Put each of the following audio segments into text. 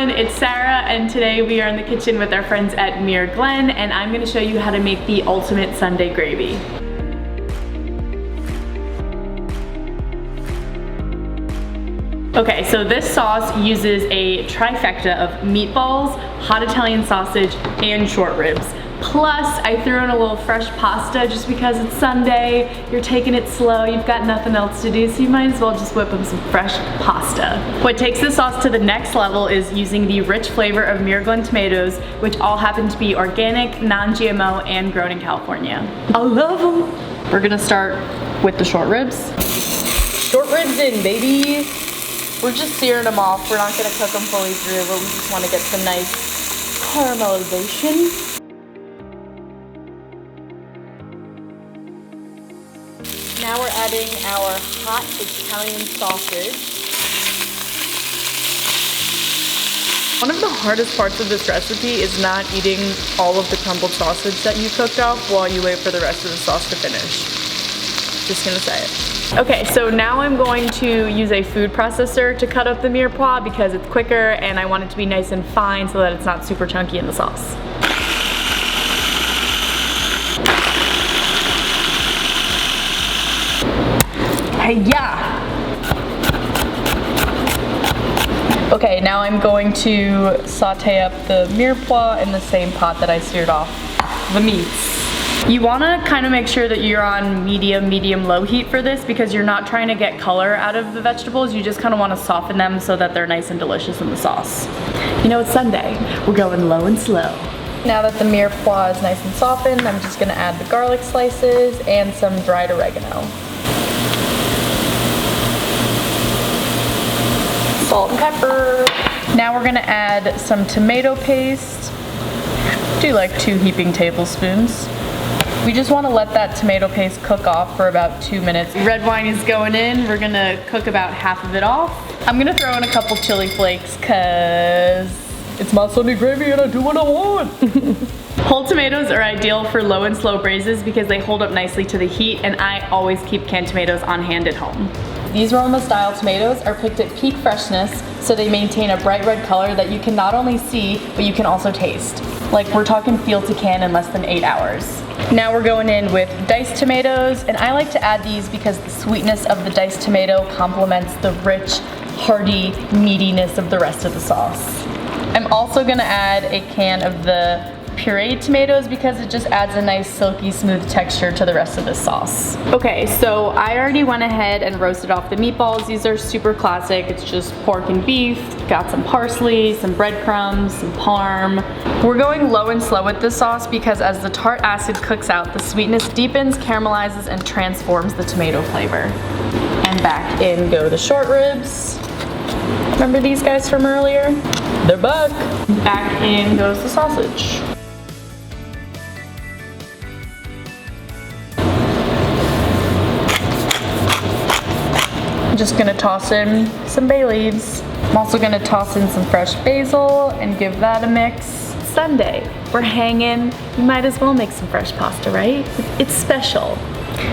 everyone, it's Sarah, and today we are in the kitchen with our friends at Muir Glen, and I'm going to show you how to make the ultimate Sunday gravy. Okay, so this sauce uses a trifecta of meatballs, hot Italian sausage, and short ribs. Plus, I threw in a little fresh pasta just because it's Sunday, you're taking it slow, you've got nothing else to do, so you might as well just whip up some fresh pasta. What takes this sauce to the next level is using the rich flavor of Muir Glen tomatoes, which all happen to be organic, non-GMO, and grown in California. I love them! We're gonna start with the short ribs. Short ribs in, baby! We're just searing them off. We're not gonna cook them fully through, but we just wanna get some nice caramelization. Now we're adding our hot Italian sausage. One of the hardest parts of this recipe is not eating all of the crumbled sausage that you cooked off while you wait for the rest of the sauce to finish. Just gonna say it. Okay, so now I'm going to use a food processor to cut up the mirepoix because it's quicker and I want it to be nice and fine so that it's not super chunky in the sauce. Yeah. Okay, now I'm going to saute up the mirepoix in the same pot that I seared off the meats. You want to kind of make sure that you're on medium-low heat for this because you're not trying to get color out of the vegetables. You just kind of want to soften them so that they're nice and delicious in the sauce. You know, it's Sunday. We're going low and slow. Now that the mirepoix is nice and softened, I'm just going to add the garlic slices and some dried oregano. Salt and pepper. Now we're gonna add some tomato paste. Do like 2 heaping tablespoons. We just wanna let that tomato paste cook off for about 2 minutes. Red wine is going in. We're gonna cook about half of it off. I'm gonna throw in a couple chili flakes cause it's my Sunday gravy and I do what I want. Whole tomatoes are ideal for low and slow braises because they hold up nicely to the heat, and I always keep canned tomatoes on hand at home. These Roma style tomatoes are picked at peak freshness, so they maintain a bright red color that you can not only see, but you can also taste. Like, we're talking field to can in less than 8 hours. Now we're going in with diced tomatoes, and I like to add these because the sweetness of the diced tomato complements the rich, hearty meatiness of the rest of the sauce. I'm also gonna add a can of the pureed tomatoes because it just adds a nice silky smooth texture to the rest of the sauce. Okay, so I already went ahead and roasted off the meatballs. These are super classic. It's just pork and beef, got some parsley, some breadcrumbs, some parm. We're going low and slow with this sauce because as the tart acid cooks out, the sweetness deepens, caramelizes, and transforms the tomato flavor. And back in go the short ribs. Remember these guys from earlier? They're back. Back in goes the sausage. I'm just gonna toss in some bay leaves. I'm also gonna toss in some fresh basil and give that a mix. It's Sunday, we're hanging. You might as well make some fresh pasta, right? It's special.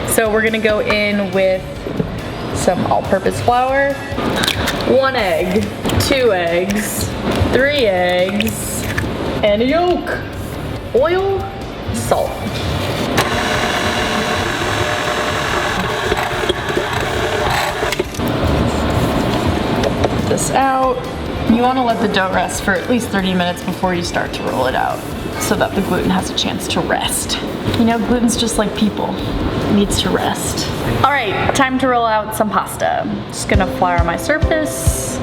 So we're gonna go in with some all-purpose flour, 1 egg, 2 eggs, 3 eggs, and a yolk, oil, salt. This out. You want to let the dough rest for at least 30 minutes before you start to roll it out so that the gluten has a chance to rest. You know, gluten's just like people. It needs to rest. All right, time to roll out some pasta. Just gonna flour my surface.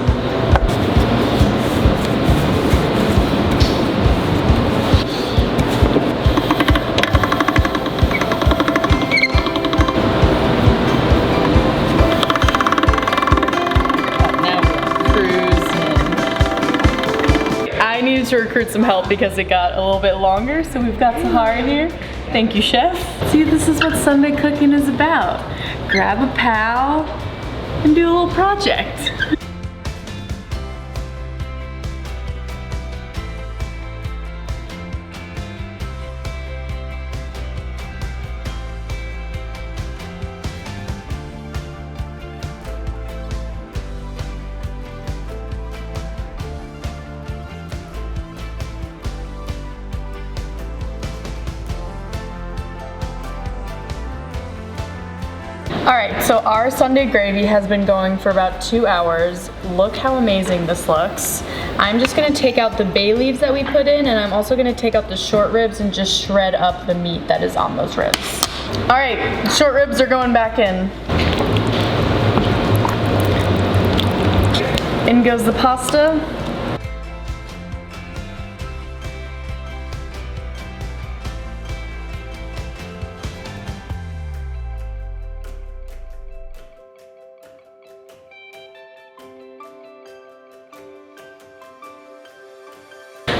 I needed to recruit some help because it got a little bit longer, so we've got Sahara here. Thank you, chef. See, this is what Sunday cooking is about. Grab a pal and do a little project. All right, so our Sunday gravy has been going for about 2 hours. Look how amazing this looks. I'm just gonna take out the bay leaves that we put in, and I'm also gonna take out the short ribs and just shred up the meat that is on those ribs. All right, short ribs are going back in. In goes the pasta.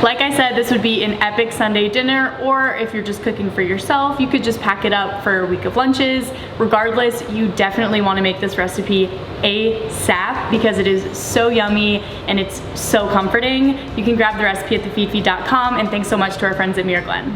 Like I said, this would be an epic Sunday dinner, or if you're just cooking for yourself, you could just pack it up for a week of lunches. Regardless, you definitely want to make this recipe ASAP because it is so yummy and it's so comforting. You can grab the recipe at thefeedfeed.com, and thanks so much to our friends at Muir Glen.